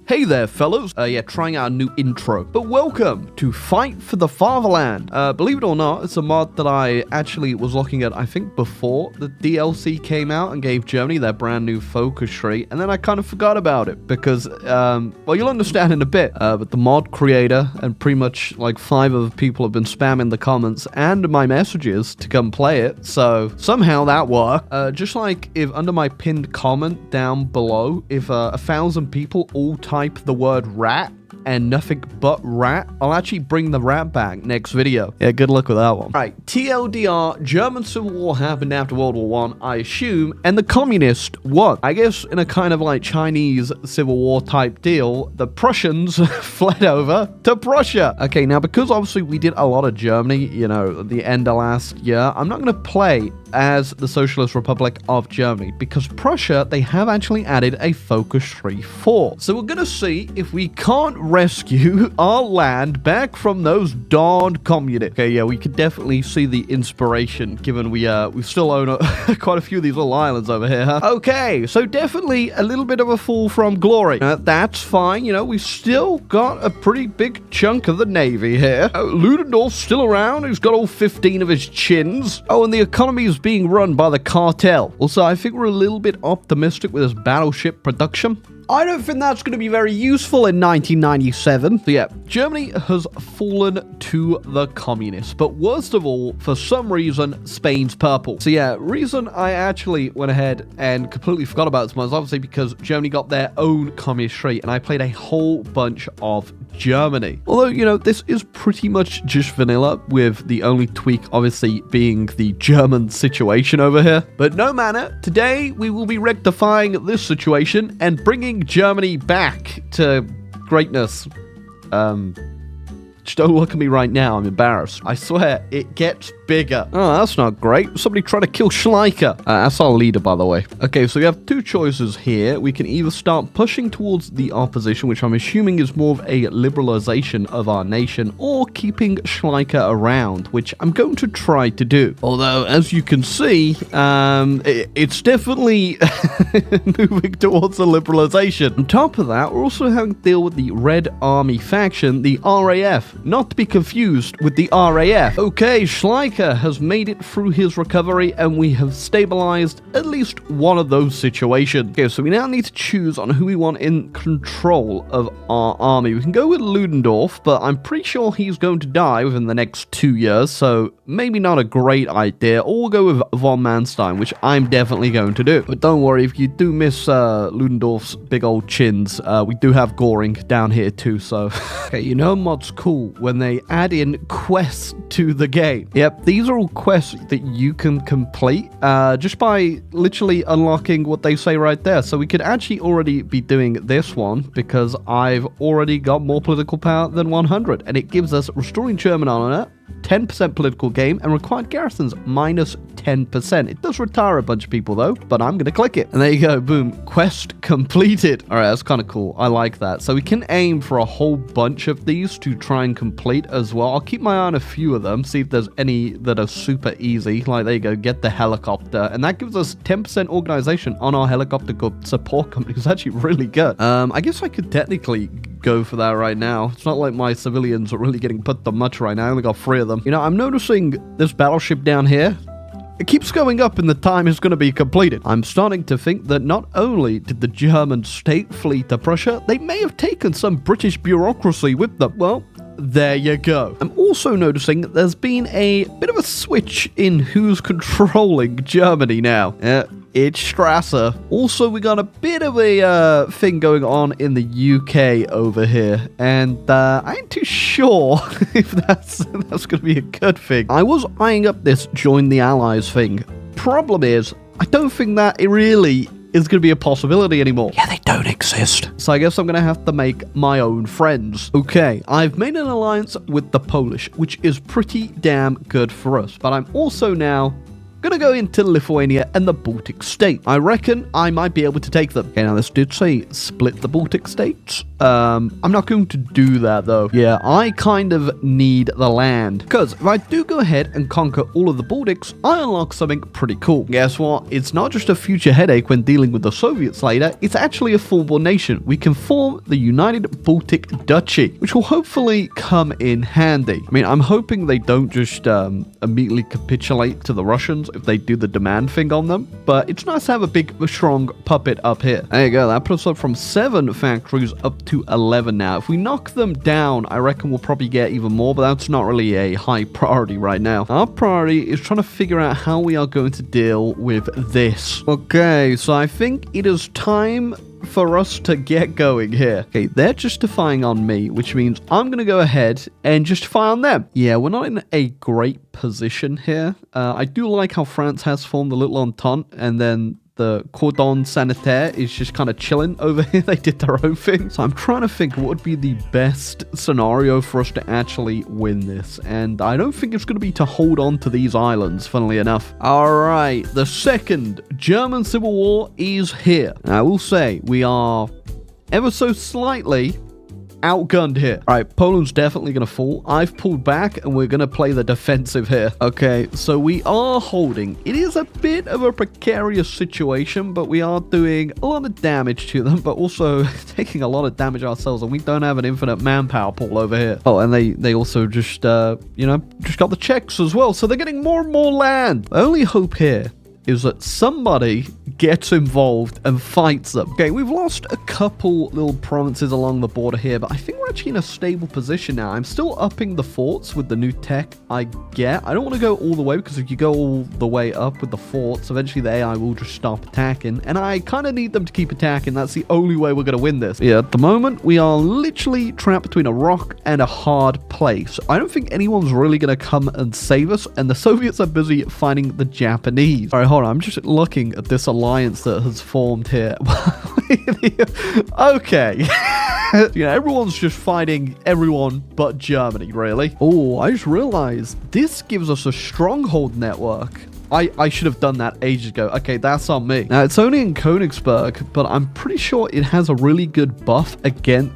Hey there, fellas. Yeah, trying out a new intro. But welcome to Fight for the Fatherland. Believe it or not, it's a mod that I actually was looking at, I think, before the DLC came out and gave Germany their brand new focus tree. And then I kind of forgot about it because, well, you'll understand in a bit. But the mod creator and pretty much like 5 other people have been spamming the comments and my messages to come play it. So somehow that worked. Just like if under my pinned comment down below, if 1,000 people all type the word rat and nothing but rat, I'll actually bring the rat back next video. Yeah, good luck with that one. Alright, TLDR, German Civil War happened after World War I assume, and the communists won. I guess in a kind of like Chinese Civil War type deal, the Prussians fled over to Prussia. Okay, now because obviously we did a lot of Germany, you know, at the end of last year, I'm not going to play as the Socialist Republic of Germany because Prussia, they have actually added a focus tree 4. So we're going to see if we can't rescue our land back from those darned communists. Okay, yeah, we could definitely see the inspiration given we still own quite a few of these little islands over here, huh? Okay, so definitely a little bit of a fall from glory. That's fine, you know, we've still got a pretty big chunk of the navy here. Ludendorff's still around, he's got all 15 of his chins. Oh, and the economy is being run by the cartel. Also, I think we're a little bit optimistic with this battleship production. I don't think that's going to be very useful in 1997. So yeah, Germany has fallen to the communists. But worst of all, for some reason, Spain's purple. So yeah, reason I actually went ahead and completely forgot about this one is obviously because Germany got their own communist tree, and I played a whole bunch of Germany. Although, you know, this is pretty much just vanilla, with the only tweak obviously being the German situation over here. But no matter, today we will be rectifying this situation and bringing Germany back to greatness. Just don't look at me right now, I'm embarrassed. I swear, it gets bigger. Oh, that's not great. Somebody tried to kill Schleicher. That's our leader, by the way. Okay, so we have 2 choices here. We can either start pushing towards the opposition, which I'm assuming is more of a liberalization of our nation, or keeping Schleicher around, which I'm going to try to do. Although, as you can see, it's definitely moving towards the liberalization. On top of that, we're also having to deal with the Red Army faction, the RAF. Not to be confused with the RAF. Okay, Schleicher has made it through his recovery, and we have stabilized at least one of those situations. Okay, so we now need to choose on who we want in control of our army. We can go with Ludendorff, but I'm pretty sure he's going to die within the next 2 years, so maybe not a great idea. Or we'll go with von Manstein, which I'm definitely going to do. But don't worry, if you do miss Ludendorff's big old chins, we do have Göring down here too, so... Okay, you know mod's cool when they add in quests to the game. Yep, these are all quests that you can complete just by literally unlocking what they say right there. So we could actually already be doing this one because I've already got more political power than 100, and it gives us restoring German honor, 10% political gain, and required garrisons minus 10%. It does retire a bunch of people though, but I'm gonna click it. And there you go, boom, quest completed. All right, that's kind of cool. I like that. So we can aim for a whole bunch of these to try and complete as well. I'll keep my eye on a few of them, see if there's any that are super easy. Like, there you go, get the helicopter. And that gives us 10% organization on our helicopter support company. It's actually really good. I guess I could technically go for that right now. It's not like my civilians are really getting put to much right now. I only got 3 of them. You know, I'm noticing this battleship down here. It keeps going up and the time is going to be completed. I'm starting to think that not only did the German state flee to Prussia, they may have taken some British bureaucracy with them. Well, there you go. I'm also noticing there's been a bit of a switch in who's controlling Germany now. It's Strasser. Also, we got a bit of a thing going on in the UK over here, and I ain't too sure if that's going to be a good thing. I was eyeing up this join the Allies thing. Problem is, I don't think that it really is going to be a possibility anymore. Yeah, they don't exist. So I guess I'm going to have to make my own friends. Okay, I've made an alliance with the Polish, which is pretty damn good for us, but I'm also now gonna go into Lithuania and the Baltic state. I reckon I might be able to take them. Okay, now this did say split the Baltic states. I'm not going to do that though. Yeah, I kind of need the land. Because if I do go ahead and conquer all of the Baltics, I unlock something pretty cool. Guess what? It's not just a future headache when dealing with the Soviets later, it's actually a full-born nation. We can form the United Baltic Duchy, which will hopefully come in handy. I mean, I'm hoping they don't just immediately capitulate to the Russians if they do the demand thing on them, but it's nice to have a big, strong puppet up here. There you go, that puts us up from 7 factories up to 11 now. If we knock them down, I reckon we'll probably get even more, but that's not really a high priority right now. Our priority is trying to figure out how we are going to deal with this. Okay, so I think it is time for us to get going here. Okay, they're justifying on me, which means I'm going to go ahead and justify on them. Yeah, we're not in a great position here. I do like how France has formed a little entente, and then the cordon sanitaire is just kind of chilling over here. They did their own thing. So I'm trying to think what would be the best scenario for us to actually win this. And I don't think it's going to be to hold on to these islands, funnily enough. All right, the second German Civil War is here. And I will say we are ever so slightly outgunned here. All right, Poland's definitely going to fall. I've pulled back and we're going to play the defensive here. Okay, so we are holding. It is a bit of a precarious situation, but we are doing a lot of damage to them, but also taking a lot of damage ourselves, and we don't have an infinite manpower pool over here. Oh, and they also just, just got the Czechs as well, so they're getting more and more land. The only hope here is that somebody gets involved and fights them. Okay, we've lost a couple little provinces along the border here, but I think we're actually in a stable position now. I'm still upping the forts with the new tech I get. I don't want to go all the way, because if you go all the way up with the forts, eventually the AI will just stop attacking, and I kind of need them to keep attacking. That's the only way we're going to win this. Yeah, at the moment, we are literally trapped between a rock and a hard place. I don't think anyone's really going to come and save us, and the Soviets are busy fighting the Japanese. All right, hold on. I'm just looking at this alliance that has formed here. Okay. Everyone's just fighting everyone but Germany, really. Oh, I just realized this gives us a stronghold network. I should have done that ages ago. Okay, that's on me. Now, it's only in Königsberg, but I'm pretty sure it has a really good buff against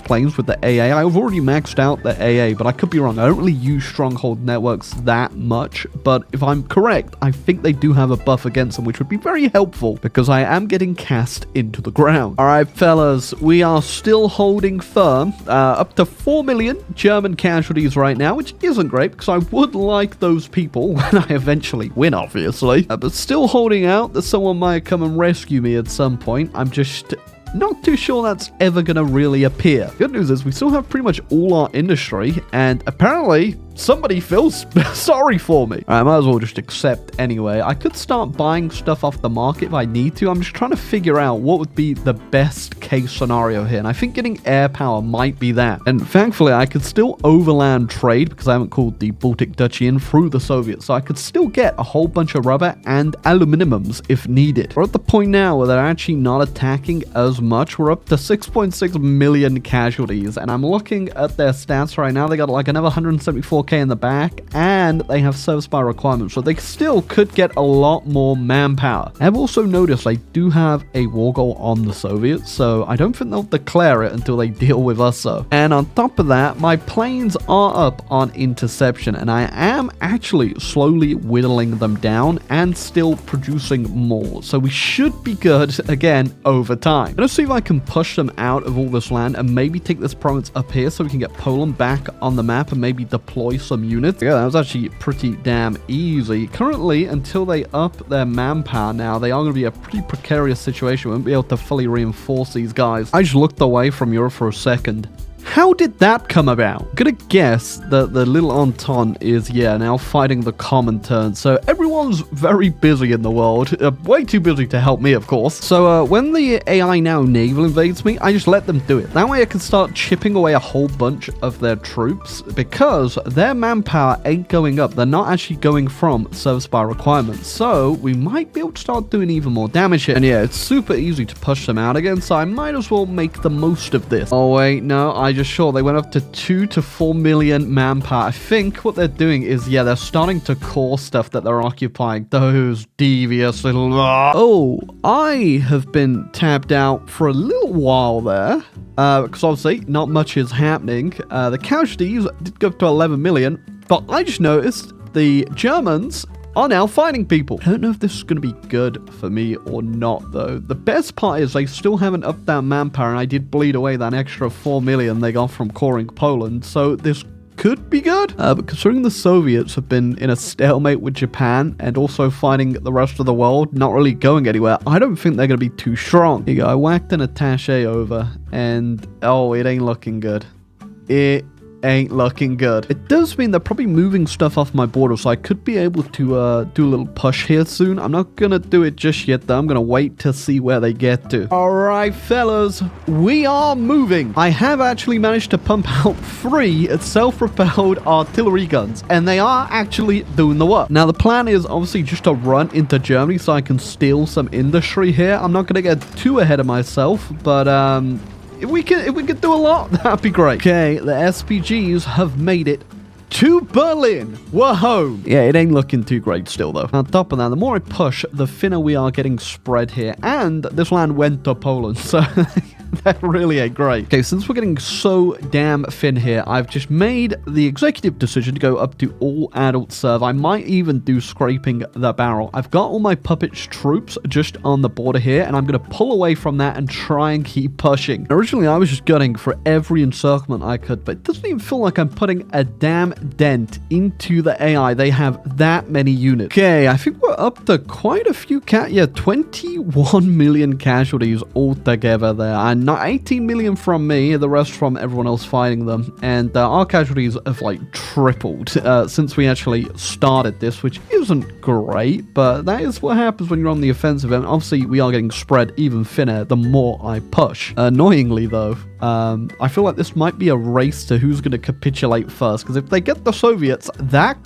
planes with the AA. I've already maxed out the AA, but I could be wrong. I don't really use stronghold networks that much, but if I'm correct, I think they do have a buff against them, which would be very helpful, because I am getting cast into the ground. All right, fellas, we are still holding firm. Up to 4 million German casualties right now, which isn't great, because I would like those people when I eventually win, obviously, but still holding out that someone might come and rescue me at some point. I'm just not too sure that's ever gonna really appear. Good news is we still have pretty much all our industry, and apparently somebody feels sorry for me. I might as well just accept anyway. I could start buying stuff off the market if I need to. I'm just trying to figure out what would be the best case scenario here, and I think getting air power might be that. And thankfully, I could still overland trade, because I haven't called the Baltic Duchy in, through the Soviets, so I could still get a whole bunch of rubber and aluminums if needed. We're at the point now where they're actually not attacking as much. We're up to 6.6 million casualties, and I'm looking at their stats right now. They got like another 174k in the back, and they have service by requirement, so they still could get a lot more manpower. I've also noticed I do have a war goal on the Soviets, so I don't think they'll declare it until they deal with us. So, and on top of that, my planes are up on interception, and I am actually slowly whittling them down and still producing more, so we should be good again over time. I'm gonna see if I can push them out of all this land and maybe take this province up here so we can get Poland back on the map and maybe deploy some units. Yeah, that was actually pretty damn easy. Currently, until they up their manpower now, they are going to be a pretty precarious situation. We won't be able to fully reinforce these guys. I just looked away from Europe for a second. How did that come about? I'm gonna guess that the little Entente is, now fighting the Comintern. So everyone's very busy in the world. Way too busy to help me, of course. So when the AI now naval invades me, I just let them do it. That way I can start chipping away a whole bunch of their troops, because their manpower ain't going up. They're not actually going from service by requirement. So we might be able to start doing even more damage here. And yeah, it's super easy to push them out again, so I might as well make the most of this. Oh wait, no, I just just sure. They went up to 2 to 4 million manpower. I think what they're doing is, yeah, they're starting to core stuff that they're occupying. Those devious little... Oh, I have been tapped out for a little while there. Because obviously not much is happening. The casualties did go up to 11 million. But I just noticed the Germans are now fighting people. I don't know if this is going to be good for me or not, though. The best part is they still haven't upped that manpower, and I did bleed away that extra 4 million they got from coring Poland, so this could be good. But considering the Soviets have been in a stalemate with Japan and also fighting the rest of the world, not really going anywhere, I don't think they're going to be too strong. Here you go. I whacked an attaché over, and oh, it ain't looking good. It ain't looking good. It does mean they're probably moving stuff off my border, so I could be able to do a little push here soon. I'm not gonna do it just yet, though. I'm gonna wait to see where they get to. Alright, fellas, we are moving. I have actually managed to pump out 3 self-propelled artillery guns, and they are actually doing the work. Now, the plan is obviously just to run into Germany so I can steal some industry here. I'm not gonna get too ahead of myself, but if we could do a lot, that'd be great. Okay, the SPGs have made it to Berlin. We're home. Yeah, it ain't looking too great still, though. On top of that, the more I push, the thinner we are getting spread here. And this land went to Poland, so that really ain't great. Okay, since we're getting so damn thin here, I've just made the executive decision to go up to all adult serve. I might even do scraping the barrel. I've got all my puppets troops just on the border here, and I'm going to pull away from that and try and keep pushing. Originally, I was just gunning for every encirclement I could, but it doesn't even feel like I'm putting a damn dent into the AI. They have that many units. Okay, I think we're up to quite a few 21 million casualties altogether there, and 18 million from me, the rest from everyone else fighting them, and our casualties have like tripled since we actually started this, which isn't great, but that is what happens when you're on the offensive, and obviously we are getting spread even thinner the more I push. Annoyingly though, I feel like this might be a race to who's going to capitulate first, because if they get the Soviets, that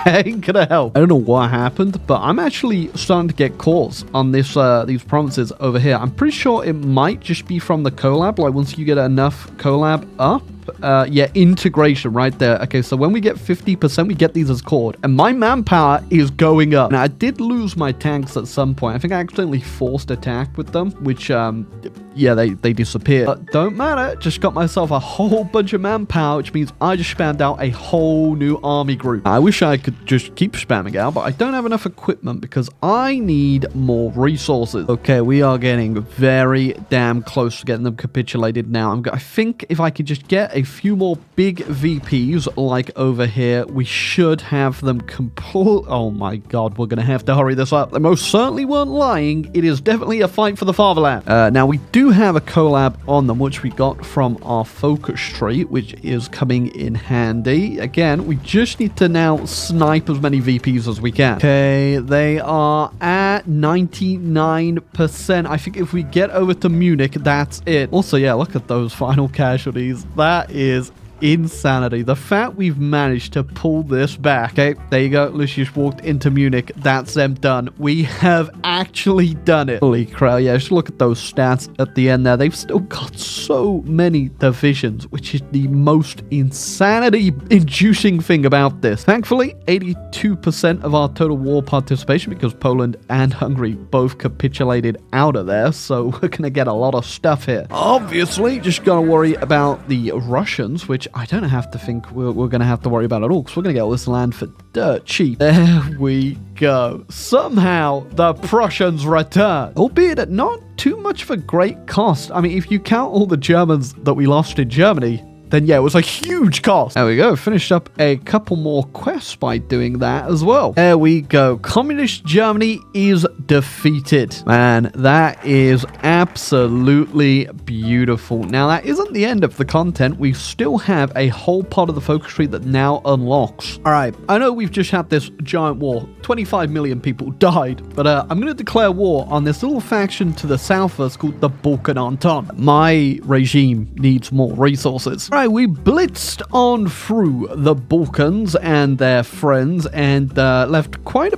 ain't gonna help. I don't know what happened, but I'm actually starting to get calls on this these provinces over here. I'm pretty sure it might just be from the collab, like once you get enough collab up. Yeah, integration right there. Okay, so when we get 50%, we get these as cord, and my manpower is going up. Now, I did lose my tanks at some point. I think I accidentally forced attack with them, which, yeah, they disappeared. But don't matter, just got myself a whole bunch of manpower, which means I just spammed out a whole new army group. I wish I could just keep spamming out, but I don't have enough equipment because I need more resources. Okay, we are getting very damn close to getting them capitulated now. I think if I could just get a few more big VPs like over here, we should have them complete. Oh my god, we're gonna have to hurry this up. They most certainly weren't lying. It is definitely a fight for the fatherland. Now we do have a collab on them, which we got from our focus tree, which is coming in handy. Again, we just need to now snipe as many VPs as we can. Okay, they are at 99%. I think if we get over to Munich, that's it. Also, yeah, look at those final casualties. That is insanity. The fact we've managed to pull this back. Okay, there you go. Lucius walked into Munich. That's them done. We have actually done it. Holy crap. Yeah, just look at those stats at the end there. They've still got so many divisions, which is the most insanity-inducing thing about this. Thankfully, 82% of our total war participation, because Poland and Hungary both capitulated out of there, so we're gonna get a lot of stuff here. Obviously, just gotta worry about the Russians, which I don't have to think we're going to have to worry about at all, because we're going to get all this land for dirt cheap. There we go. Somehow, the Prussians return, albeit at not too much of a great cost. I mean, if you count all the Germans that we lost in Germany, then yeah, it was a huge cost. There we go. Finished up a couple more quests by doing that as well. There we go. Communist Germany is defeated. Man, that is absolutely beautiful. Now, that isn't the end of the content. We still have a whole part of the focus tree that now unlocks. All right, I know we've just had this giant war. 25 million people died, but I'm going to declare war on this little faction to the south that's called the Balkan Entente. My regime needs more resources. All right, we blitzed on through the Balkans and their friends and left quite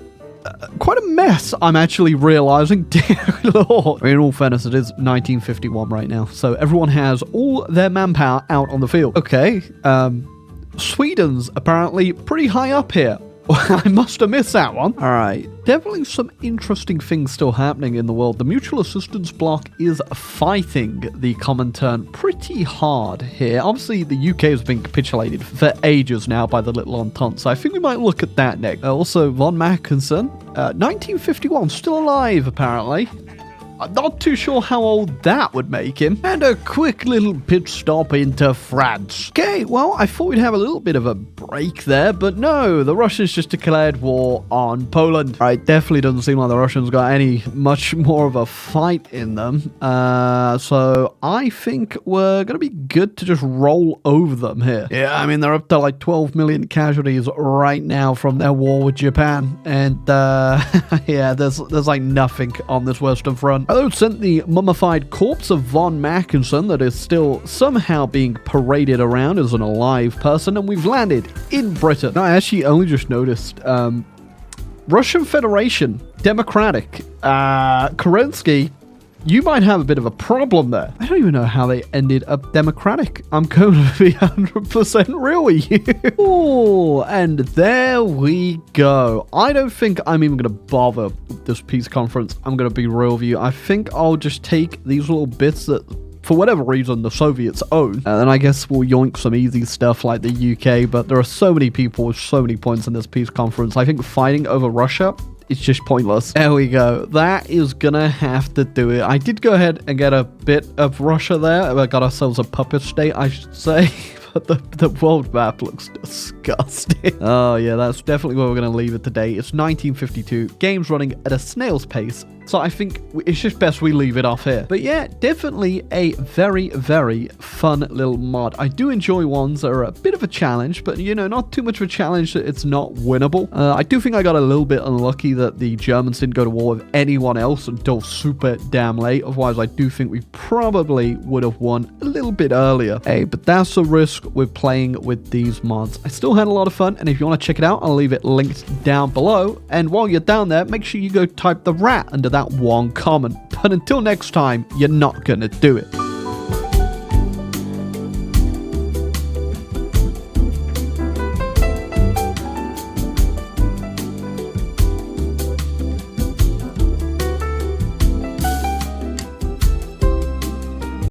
quite a mess, I'm actually realizing. Dear Lord. In all fairness, it is 1951 right now, so everyone has all their manpower out on the field. Okay, Sweden's apparently pretty high up here. I must have missed that one. All right. Definitely some interesting things still happening in the world. The Mutual Assistance Bloc is fighting the Comintern pretty hard here. Obviously, the UK has been capitulated for ages now by the Little Entente, so I think we might look at that next. Also, von Mackensen, 1951, still alive, apparently. I'm not too sure how old that would make him. And a quick little pit stop into France. Okay, well, I thought we'd have a little bit of a break there, but no, the Russians just declared war on Poland. Right, definitely doesn't seem like the Russians got any much more of a fight in them. So I think we're going to be good to just roll over them here. Yeah, I mean, they're up to like 12 million casualties right now from their war with Japan. And yeah, there's like nothing on this Western Front. Although sent the mummified corpse of von Mackensen that is still somehow being paraded around as an alive person, and we've landed in Britain. No, I actually only just noticed, Russian Federation, Democratic, Kerensky, you might have a bit of a problem there. I don't even know how they ended up democratic. I'm going to be 100% real with you. Oh, and there we go. I don't think I'm even going to bother with this peace conference. I'm going to be real with you. I think I'll just take these little bits that, for whatever reason, the Soviets own. And then I guess we'll yoink some easy stuff like the UK, but there are so many people with so many points in this peace conference. I think fighting over Russia, it's just pointless. There we go. That is gonna have to do it. I did go ahead and get a bit of Russia there. We got ourselves a puppet state, I should say. But the world map looks disgusting. Oh yeah, that's definitely where we're gonna leave it today. It's 1952. Game's running at a snail's pace. So I think it's just best we leave it off here. But yeah, definitely a very, very fun little mod. I do enjoy ones that are a bit of a challenge, but you know, not too much of a challenge that it's not winnable. I do think I got a little bit unlucky that the Germans didn't go to war with anyone else until super damn late. Otherwise, I do think we probably would have won a little bit earlier. Hey, but that's the risk with playing with these mods. I still had a lot of fun, and if you want to check it out, I'll leave it linked down below. And while you're down there, make sure you go type the rat under that one comment. But until next time, you're not gonna do it.